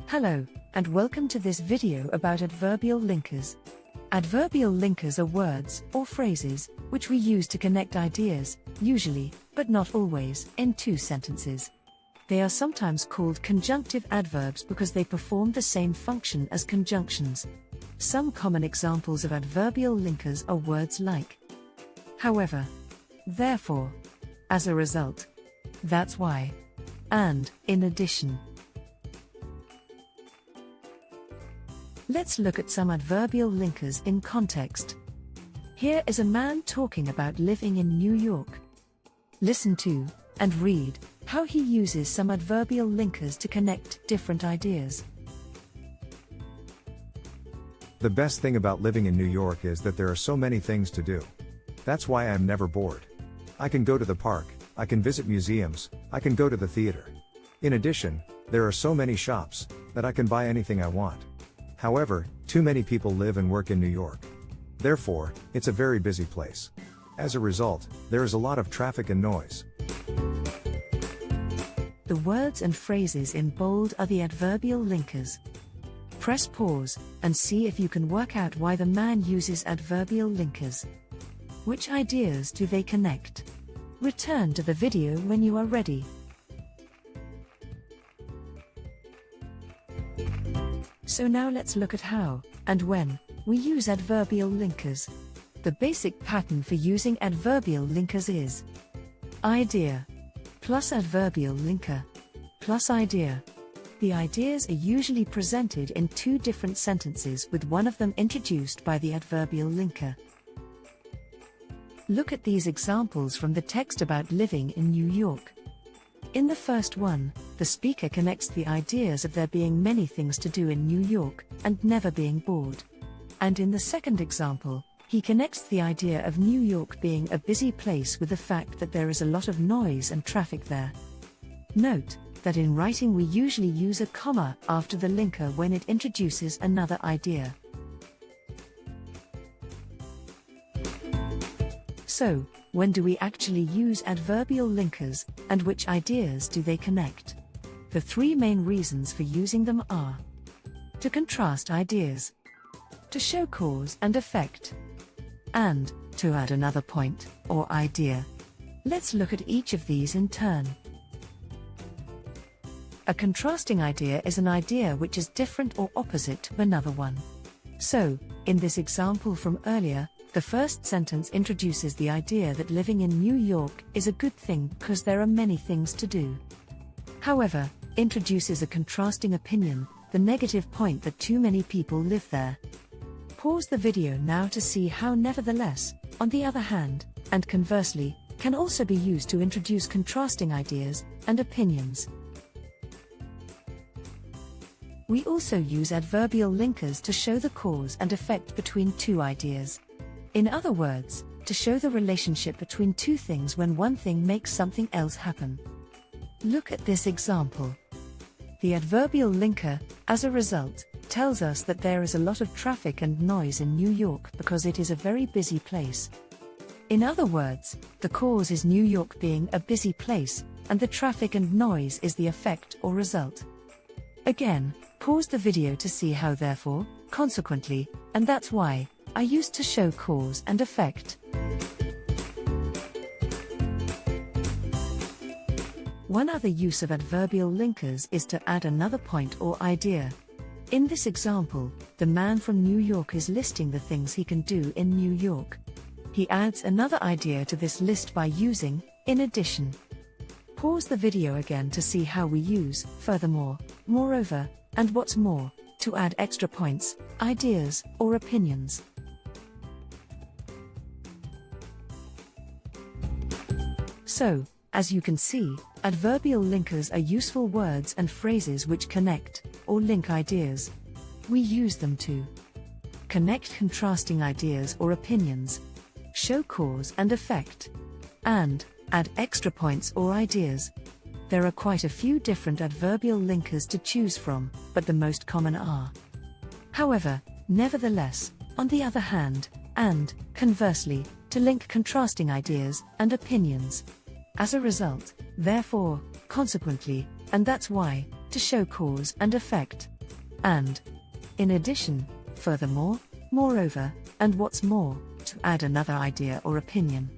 Hello, and welcome to this video about adverbial linkers. Adverbial linkers are words, or phrases, which we use to connect ideas, usually, but not always, in two sentences. They are sometimes called conjunctive adverbs because they perform the same function as conjunctions. Some common examples of adverbial linkers are words like however, therefore, as a result, that's why, and in addition. Let's look at some adverbial linkers in context. Here is a man talking about living in New York. Listen to, and read, how he uses some adverbial linkers to connect different ideas. The best thing about living in New York is that there are so many things to do. That's why I'm never bored. I can go to the park, I can visit museums, I can go to the theater. In addition, there are so many shops that I can buy anything I want. However, too many people live and work in New York. Therefore, it's a very busy place. As a result, there is a lot of traffic and noise. The words and phrases in bold are the adverbial linkers. Press pause and see if you can work out why the man uses adverbial linkers. Which ideas do they connect? Return to the video when you are ready. So now let's look at how, and when, we use adverbial linkers. The basic pattern for using adverbial linkers is idea plus adverbial linker plus idea. The ideas are usually presented in two different sentences with one of them introduced by the adverbial linker. Look at these examples from the text about living in New York. In the first one, the speaker connects the ideas of there being many things to do in New York, and never being bored. And in the second example, he connects the idea of New York being a busy place with the fact that there is a lot of noise and traffic there. Note that in writing we usually use a comma after the linker when it introduces another idea. So, when do we actually use adverbial linkers, and which ideas do they connect? The three main reasons for using them are to contrast ideas, to show cause and effect, and to add another point or idea. Let's look at each of these in turn. A contrasting idea is an idea which is different or opposite to another one. So, in this example from earlier, the first sentence introduces the idea that living in New York is a good thing because there are many things to do. However, introduces a contrasting opinion, the negative point that too many people live there. Pause the video now to see how nevertheless, on the other hand, and conversely, can also be used to introduce contrasting ideas and opinions. We also use adverbial linkers to show the cause and effect between two ideas. In other words, to show the relationship between two things when one thing makes something else happen. Look at this example. The adverbial linker, as a result, tells us that there is a lot of traffic and noise in New York because it is a very busy place. In other words, the cause is New York being a busy place, and the traffic and noise is the effect or result. Again, pause the video to see how therefore, consequently, and that's why, are used to show cause and effect. One other use of adverbial linkers is to add another point or idea. In this example, the man from New York is listing the things he can do in New York. He adds another idea to this list by using, in addition. Pause the video again to see how we use, furthermore, moreover, and what's more, to add extra points, ideas, or opinions. So, as you can see, adverbial linkers are useful words and phrases which connect, or link ideas. We use them to connect contrasting ideas or opinions, show cause and effect, and add extra points or ideas. There are quite a few different adverbial linkers to choose from, but the most common are however, nevertheless, on the other hand, and, conversely, to link contrasting ideas and opinions. As a result, therefore, consequently, and that's why, to show cause and effect. and. In addition, furthermore, moreover, and what's more, to add another idea or opinion.